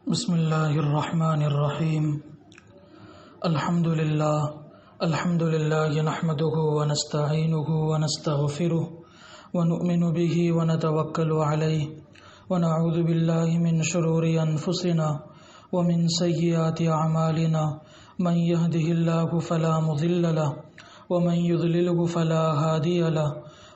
بسم اللہ الرحمن الرحیم الحمد للہ نحمده ونستعینه ونستغفره ونؤمن به ونتوکل علیہ ونعوذ باللہ من شرور انفسنا ومن سیئات اعمالنا من يهده الله فلا مضل له ومن يضلله فلا هادي له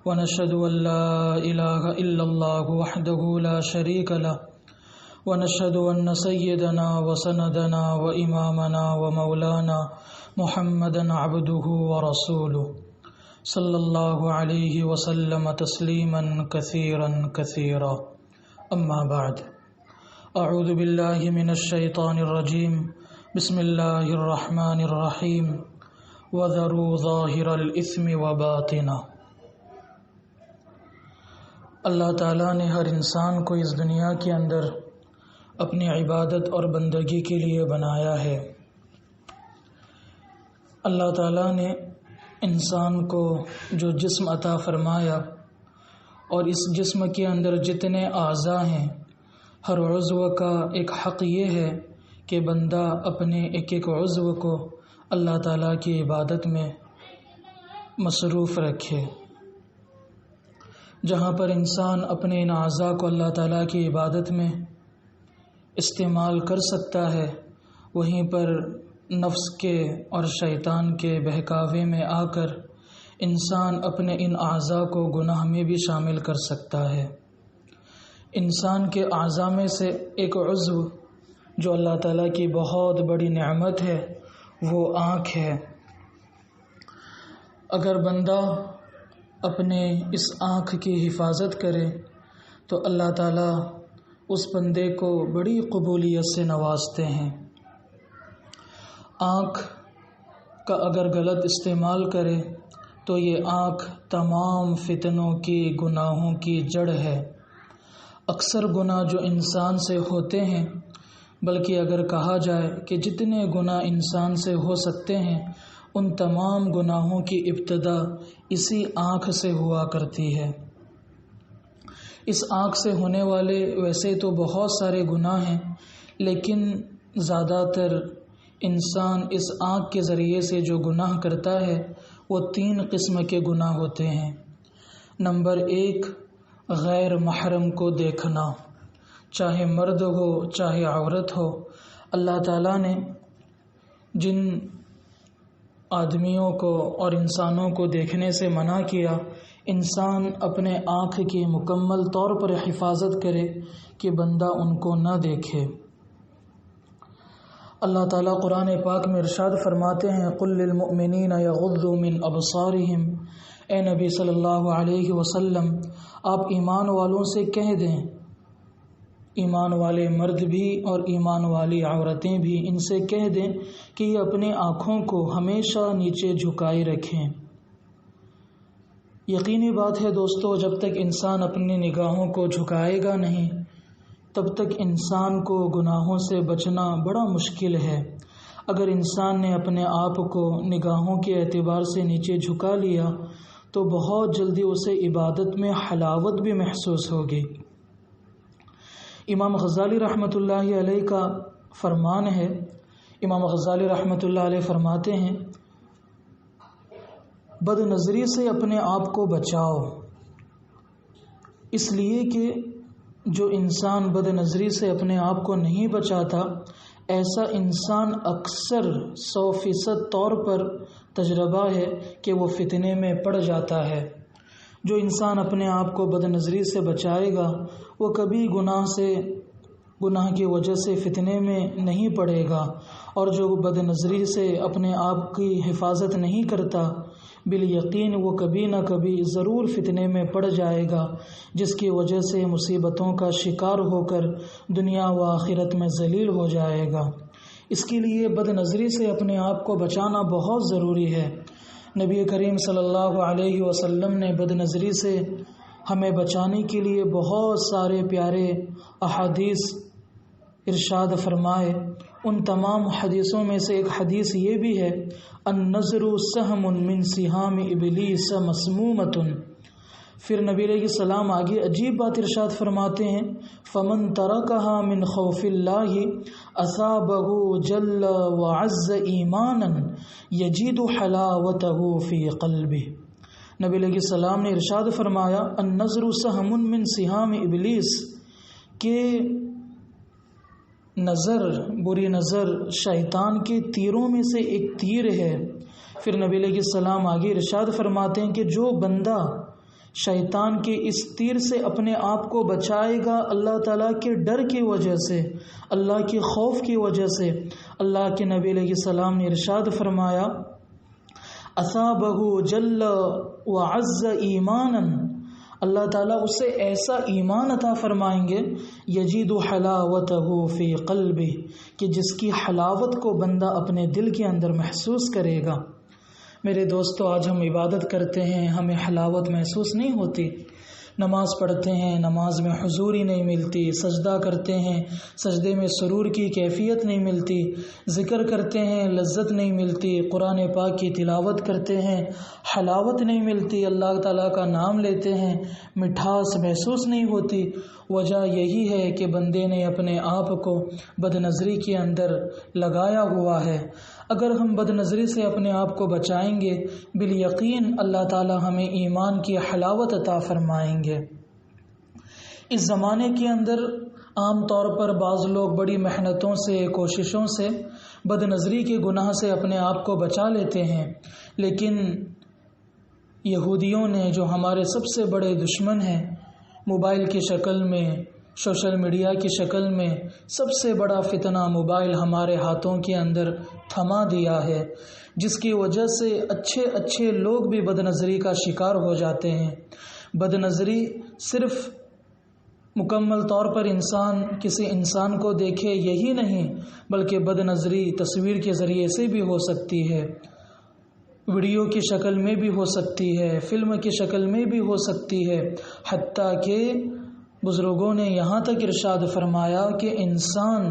ونشهد ان لا اله الا الله وحده لا شريك له ونشهد أن سيدنا وسندنا وإمامنا ومولانا محمدا عبده ورسوله صلى الله عليه وسلم تسليما كثيرا كثيرا أما بعد أعوذ بالله من الشيطان الرجيم بسم الله الرحمن الرحيم وذروا ظاهر الإثم وباطنه۔ اللہ تعالیٰ نے ہر انسان کو اس دنیا کے اندر اپنی عبادت اور بندگی کے لیے بنایا ہے۔ اللہ تعالیٰ نے انسان کو جو جسم عطا فرمایا اور اس جسم کے اندر جتنے اعضاء ہیں، ہر عضو کا ایک حق یہ ہے کہ بندہ اپنے ایک ایک عضو کو اللہ تعالیٰ کی عبادت میں مصروف رکھے۔ جہاں پر انسان اپنے ان اعضاء کو اللہ تعالیٰ کی عبادت میں استعمال کر سکتا ہے، وہیں پر نفس کے اور شیطان کے بہکاوے میں آ کر انسان اپنے ان اعضاء کو گناہ میں بھی شامل کر سکتا ہے۔ انسان کے اعضاء میں سے ایک عضو جو اللہ تعالیٰ کی بہت بڑی نعمت ہے وہ آنکھ ہے۔ اگر بندہ اپنے اس آنکھ کی حفاظت کرے تو اللہ تعالیٰ اس بندے کو بڑی قبولیت سے نوازتے ہیں۔ آنکھ کا اگر غلط استعمال کرے تو یہ آنکھ تمام فتنوں کی، گناہوں کی جڑ ہے۔ اکثر گناہ جو انسان سے ہوتے ہیں، بلکہ اگر کہا جائے کہ جتنے گناہ انسان سے ہو سکتے ہیں ان تمام گناہوں کی ابتدا اسی آنکھ سے ہوا کرتی ہے۔ اس آنکھ سے ہونے والے ویسے تو بہت سارے گناہ ہیں، لیکن زیادہ تر انسان اس آنکھ کے ذریعے سے جو گناہ کرتا ہے وہ 3 قسم کے گناہ ہوتے ہیں۔ نمبر 1، غیر محرم کو دیکھنا، چاہے مرد ہو چاہے عورت ہو۔ اللہ تعالیٰ نے جن آدمیوں کو اور انسانوں کو دیکھنے سے منع کیا، انسان اپنے آنکھ کی مکمل طور پر حفاظت کرے کہ بندہ ان کو نہ دیکھے۔ اللہ تعالیٰ قرآن پاک میں ارشاد فرماتے ہیں، قُل لِّلْمُؤْمِنِينَ يَغُضُّوا مِنْ أَبْصَارِهِمْ، اے نبی صلی اللہ علیہ وسلم آپ ایمان والوں سے کہہ دیں، ایمان والے مرد بھی اور ایمان والی عورتیں بھی، ان سے کہہ دیں کہ یہ اپنے آنکھوں کو ہمیشہ نیچے جھکائے رکھیں۔ یقینی بات ہے دوستو، جب تک انسان اپنی نگاہوں کو جھکائے گا نہیں تب تک انسان کو گناہوں سے بچنا بڑا مشکل ہے۔ اگر انسان نے اپنے آپ کو نگاہوں کے اعتبار سے نیچے جھکا لیا تو بہت جلدی اسے عبادت میں حلاوت بھی محسوس ہوگی۔ امام غزالی رحمۃ اللہ علیہ کا فرمان ہے، امام غزالی رحمۃ اللہ علیہ فرماتے ہیں، بد نظری سے اپنے آپ کو بچاؤ، اس لیے کہ جو انسان بد نظری سے اپنے آپ کو نہیں بچاتا، ایسا انسان اکثر 100% طور پر تجربہ ہے کہ وہ فتنے میں پڑ جاتا ہے۔ جو انسان اپنے آپ کو بد نظری سے بچائے گا وہ کبھی گناہ کی وجہ سے فتنے میں نہیں پڑے گا، اور جو بد نظری سے اپنے آپ کی حفاظت نہیں کرتا بالیقین وہ کبھی نہ کبھی ضرور فتنے میں پڑ جائے گا، جس کی وجہ سے مصیبتوں کا شکار ہو کر دنیا و آخرت میں ذلیل ہو جائے گا۔ اس کے لیے بد نظری سے اپنے آپ کو بچانا بہت ضروری ہے۔ نبی کریم صلی اللہ علیہ وسلم نے بد نظری سے ہمیں بچانے کے لیے بہت سارے پیارے احادیث ارشاد فرمائے۔ ان تمام حدیثوں میں سے ایک حدیث یہ بھی ہے، النظر سہم من سہام ابلیس مسمومۃ، پھر نبی علیہ السلام آگے عجیب بات ارشاد فرماتے ہیں، فمن ترکها من خوف اللہ اصابہ جل وعز ایمانا یجد حلاوتہ فی قلبہ۔ نبی علیہ السلام نے ارشاد فرمایا، النظر سہم من سہام ابلیس، کہ نظر، بری نظر شیطان کے تیروں میں سے ایک تیر ہے۔ پھر نبی علیہ السلام آگے ارشاد فرماتے ہیں کہ جو بندہ شیطان کے اس تیر سے اپنے آپ کو بچائے گا اللہ تعالیٰ کے ڈر کی وجہ سے، اللہ کے خوف کی وجہ سے، اللہ کے نبی علیہ السلام نے ارشاد فرمایا، اصابہ جل وعز ایمانا، اللہ تعالیٰ اسے ایسا ایمان عطا فرمائیں گے، یجید حلاوتہ فی قلبہ، کہ جس کی حلاوت کو بندہ اپنے دل کے اندر محسوس کرے گا۔ میرے دوستو، آج ہم عبادت کرتے ہیں، ہمیں حلاوت محسوس نہیں ہوتی، نماز پڑھتے ہیں، نماز میں حضوری نہیں ملتی، سجدہ کرتے ہیں، سجدے میں سرور کی کیفیت نہیں ملتی، ذکر کرتے ہیں، لذت نہیں ملتی، قرآن پاک کی تلاوت کرتے ہیں، حلاوت نہیں ملتی، اللہ تعالیٰ کا نام لیتے ہیں، مٹھاس محسوس نہیں ہوتی۔ وجہ یہی ہے کہ بندے نے اپنے آپ کو بد نظری کے اندر لگایا ہوا ہے۔ اگر ہم بد نظری سے اپنے آپ کو بچائیں گے، بالیقین اللہ تعالی ہمیں ایمان کی حلاوت عطا فرمائیں گے۔ اس زمانے کے اندر عام طور پر بعض لوگ بڑی محنتوں سے، کوششوں سے بد نظری کے گناہ سے اپنے آپ کو بچا لیتے ہیں، لیکن یہودیوں نے، جو ہمارے سب سے بڑے دشمن ہیں، موبائل کی شکل میں، سوشل میڈیا کی شکل میں سب سے بڑا فتنہ موبائل ہمارے ہاتھوں کے اندر تھما دیا ہے، جس کی وجہ سے اچھے اچھے لوگ بھی بد نظری کا شکار ہو جاتے ہیں۔ بد نظری صرف مکمل طور پر انسان کسی انسان کو دیکھے یہی نہیں، بلکہ بد نظری تصویر کے ذریعے سے بھی ہو سکتی ہے، ویڈیو کی شکل میں بھی ہو سکتی ہے، فلم کی شکل میں بھی ہو سکتی ہے، حتیٰ کہ بزرگوں نے یہاں تک ارشاد فرمایا کہ انسان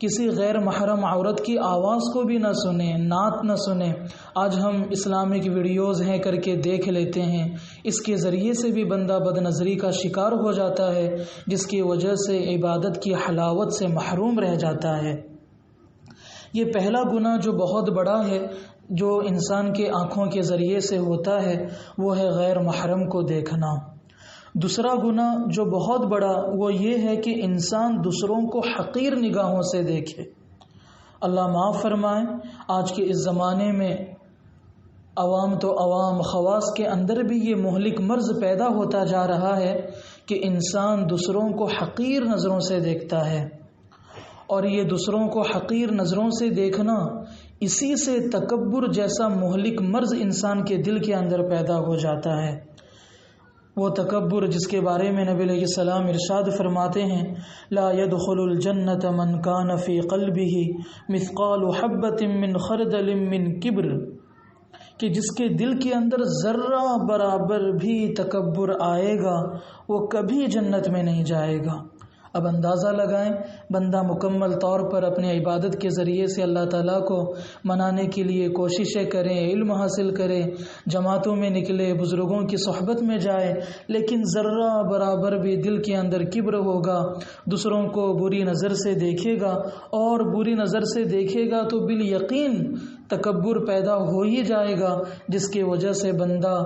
کسی غیر محرم عورت کی آواز کو بھی نہ سنے، نعت نہ سنے۔ آج ہم اسلامک ویڈیوز ہیں کر کے دیکھ لیتے ہیں، اس کے ذریعے سے بھی بندہ بد نظری کا شکار ہو جاتا ہے، جس کی وجہ سے عبادت کی حلاوت سے محروم رہ جاتا ہے۔ یہ پہلا گناہ جو بہت بڑا ہے، جو انسان کے آنکھوں کے ذریعے سے ہوتا ہے، وہ ہے غیر محرم کو دیکھنا۔ دوسرا گناہ جو بہت بڑا، وہ یہ ہے کہ انسان دوسروں کو حقیر نگاہوں سے دیکھے۔ اللہ معاف فرمائے، آج کے اس زمانے میں عوام تو عوام، خواص کے اندر بھی یہ مہلک مرض پیدا ہوتا جا رہا ہے کہ انسان دوسروں کو حقیر نظروں سے دیکھتا ہے، اور یہ دوسروں کو حقیر نظروں سے دیکھنا، اسی سے تکبر جیسا مہلک مرض انسان کے دل کے اندر پیدا ہو جاتا ہے۔ وہ تکبر جس کے بارے میں نبی علیہ السلام ارشاد فرماتے ہیں، لا يدخل الجنت من کان فی قلبہ مثقال حبۃ من خردل من کبر، کہ جس کے دل کے اندر ذرہ برابر بھی تکبر آئے گا وہ کبھی جنت میں نہیں جائے گا۔ اب اندازہ لگائیں، بندہ مکمل طور پر اپنے عبادت کے ذریعے سے اللہ تعالیٰ کو منانے کے لیے کوششیں کرے، علم حاصل کرے، جماعتوں میں نکلے، بزرگوں کی صحبت میں جائے، لیکن ذرہ برابر بھی دل کے اندر کبر ہوگا، دوسروں کو بری نظر سے دیکھے گا، اور بری نظر سے دیکھے گا تو بالیقین تکبر پیدا ہو ہی جائے گا، جس کی وجہ سے بندہ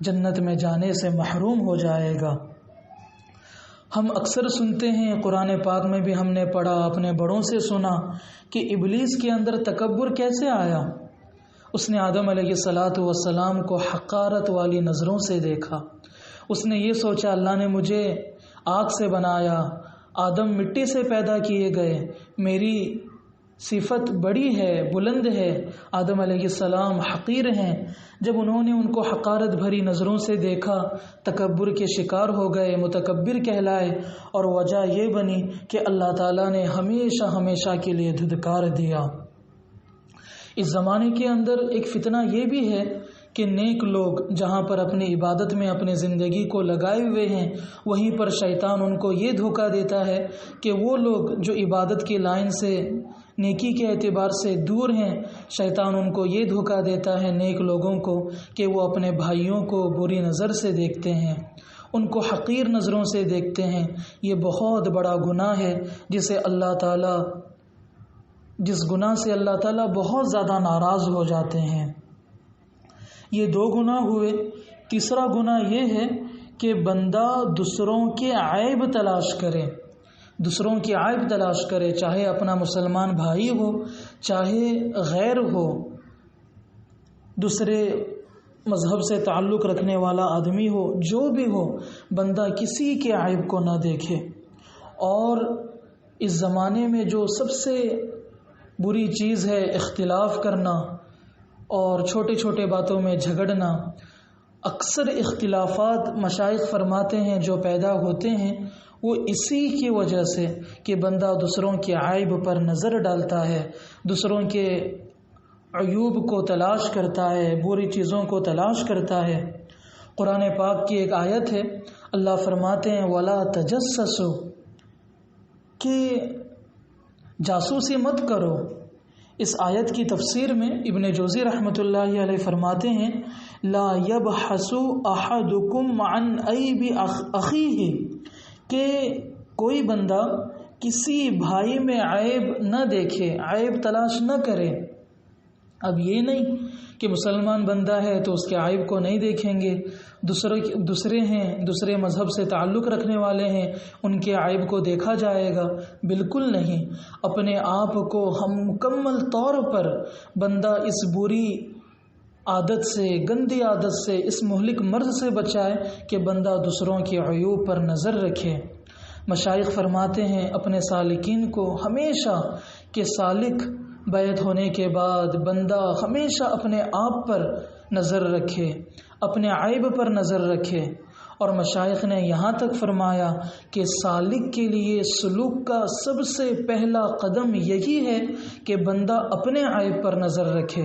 جنت میں جانے سے محروم ہو جائے گا۔ ہم اکثر سنتے ہیں، قرآن پاک میں بھی ہم نے پڑھا، اپنے بڑوں سے سنا کہ ابلیس کے اندر تکبر کیسے آیا۔ اس نے آدم علیہ السلام کو حقارت والی نظروں سے دیکھا، اس نے یہ سوچا اللہ نے مجھے آنکھ سے بنایا، آدم مٹی سے پیدا کیے گئے، میری صفت بڑی ہے، بلند ہے، آدم علیہ السلام حقیر ہیں۔ جب انہوں نے ان کو حقارت بھری نظروں سے دیکھا، تکبر کے شکار ہو گئے، متکبر کہلائے، اور وجہ یہ بنی کہ اللہ تعالیٰ نے ہمیشہ ہمیشہ کے لیے دھتکار دیا۔ اس زمانے کے اندر ایک فتنہ یہ بھی ہے کہ نیک لوگ جہاں پر اپنی عبادت میں اپنی زندگی کو لگائے ہوئے ہیں وہیں پر شیطان ان کو یہ دھوکہ دیتا ہے کہ وہ لوگ جو عبادت کی لائن سے نیکی کے اعتبار سے دور ہیں، شیطان ان کو یہ دھوکہ دیتا ہے نیک لوگوں کو کہ وہ اپنے بھائیوں کو بری نظر سے دیکھتے ہیں، ان کو حقیر نظروں سے دیکھتے ہیں۔ یہ بہت بڑا گناہ ہے جس گناہ سے اللہ تعالیٰ بہت زیادہ ناراض ہو جاتے ہیں۔ یہ دو گناہ ہوئے۔ تیسرا گناہ یہ ہے کہ بندہ دوسروں کے عیب تلاش کرے، دوسروں کی عیب تلاش کرے، چاہے اپنا مسلمان بھائی ہو، چاہے غیر ہو، دوسرے مذہب سے تعلق رکھنے والا آدمی ہو، جو بھی ہو، بندہ کسی کے عیب کو نہ دیکھے۔ اور اس زمانے میں جو سب سے بری چیز ہے اختلاف کرنا اور چھوٹے چھوٹے باتوں میں جھگڑنا، اکثر اختلافات مشائخ فرماتے ہیں جو پیدا ہوتے ہیں وہ اسی کی وجہ سے کہ بندہ دوسروں کے عیب پر نظر ڈالتا ہے، دوسروں کے عیوب کو تلاش کرتا ہے، بری چیزوں کو تلاش کرتا ہے۔ قرآن پاک کی ایک آیت ہے، اللہ فرماتے ہیں وَلَا تَجَسَّسُوا، کہ جاسوسی مت کرو۔ اس آیت کی تفسیر میں ابن جوزی رحمۃ اللہ علیہ فرماتے ہیں لا یبحث احدکم عن عیب اخیہ، کہ کوئی بندہ کسی بھائی میں عیب نہ دیکھے، عیب تلاش نہ کرے۔ اب یہ نہیں کہ مسلمان بندہ ہے تو اس کے عیب کو نہیں دیکھیں گے، دوسرے ہیں، دوسرے مذہب سے تعلق رکھنے والے ہیں، ان کے عیب کو دیکھا جائے گا، بالکل نہیں۔ اپنے آپ کو ہم مکمل طور پر بندہ اس بری عادت سے، گندی عادت سے، اس مہلک مرض سے بچائے کہ بندہ دوسروں کے عیوب پر نظر رکھے۔ مشائخ فرماتے ہیں اپنے سالکین کو ہمیشہ کہ سالک بیعت ہونے کے بعد بندہ ہمیشہ اپنے آپ پر نظر رکھے، اپنے عیب پر نظر رکھے۔ اور مشائخ نے یہاں تک فرمایا کہ سالک کے لیے سلوک کا سب سے پہلا قدم یہی ہے کہ بندہ اپنے عیب پر نظر رکھے۔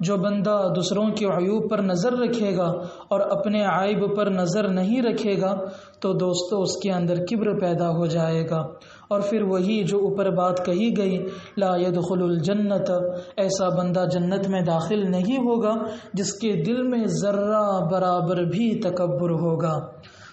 جو بندہ دوسروں کے عیوب پر نظر رکھے گا اور اپنے عیب پر نظر نہیں رکھے گا تو دوستو اس کے اندر کبر پیدا ہو جائے گا، اور پھر وہی جو اوپر بات کہی گئی لا يدخل الجنت، ایسا بندہ جنت میں داخل نہیں ہوگا جس کے دل میں ذرہ برابر بھی تکبر ہوگا۔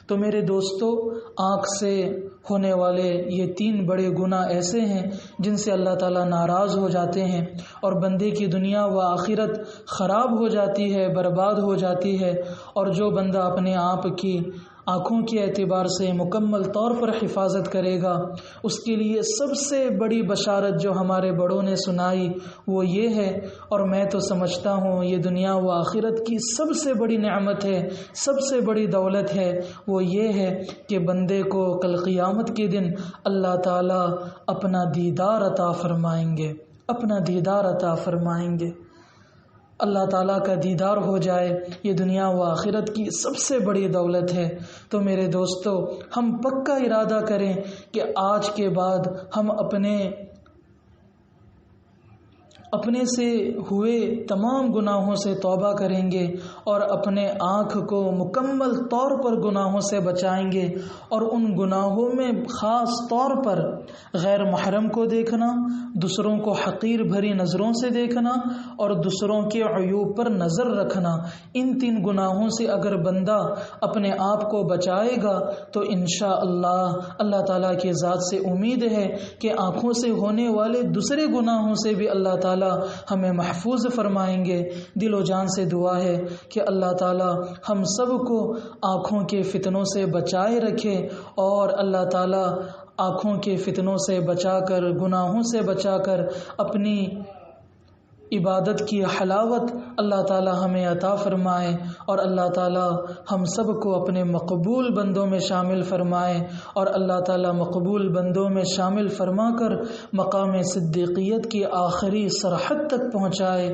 تو میرے دوستو، آنکھ سے ہونے والے یہ 3 بڑے گناہ ایسے ہیں جن سے اللہ تعالیٰ ناراض ہو جاتے ہیں اور بندے کی دنیا و آخرت خراب ہو جاتی ہے، برباد ہو جاتی ہے۔ اور جو بندہ اپنے آپ کی آنکھوں کے اعتبار سے مکمل طور پر حفاظت کرے گا، اس کے لیے سب سے بڑی بشارت جو ہمارے بڑوں نے سنائی وہ یہ ہے، اور میں تو سمجھتا ہوں یہ دنیا و آخرت کی سب سے بڑی نعمت ہے، سب سے بڑی دولت ہے، وہ یہ ہے کہ بندے کو کل قیامت کے دن اللہ تعالیٰ اپنا دیدار عطا فرمائیں گے، اپنا دیدار عطا فرمائیں گے۔ اللہ تعالیٰ کا دیدار ہو جائے، یہ دنیا و آخرت کی سب سے بڑی دولت ہے۔ تو میرے دوستو، ہم پکا ارادہ کریں کہ آج کے بعد ہم اپنے سے ہوئے تمام گناہوں سے توبہ کریں گے اور اپنے آنکھ کو مکمل طور پر گناہوں سے بچائیں گے، اور ان گناہوں میں خاص طور پر غیر محرم کو دیکھنا، دوسروں کو حقیر بھری نظروں سے دیکھنا اور دوسروں کے عیوب پر نظر رکھنا، ان 3 گناہوں سے اگر بندہ اپنے آپ کو بچائے گا تو انشاءاللہ اللہ تعالیٰ کی ذات سے امید ہے کہ آنکھوں سے ہونے والے دوسرے گناہوں سے بھی اللہ تعالیٰ ہمیں محفوظ فرمائیں گے۔ دل و جان سے دعا ہے کہ اللہ تعالی ہم سب کو آنکھوں کے فتنوں سے بچائے رکھے، اور اللہ تعالی آنکھوں کے فتنوں سے بچا کر، گناہوں سے بچا کر اپنی عبادت کی حلاوت اللہ تعالی ہمیں عطا فرمائے، اور اللہ تعالی ہم سب کو اپنے مقبول بندوں میں شامل فرمائے، اور اللہ تعالی مقبول بندوں میں شامل فرما کر مقام صدیقیت کی آخری سرحد تک پہنچائے۔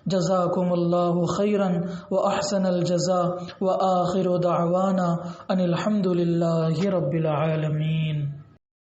جزاکم اللہ خیرا واحسن الجزاء، وآخر دعوانا ان الحمد للہ رب العالمین۔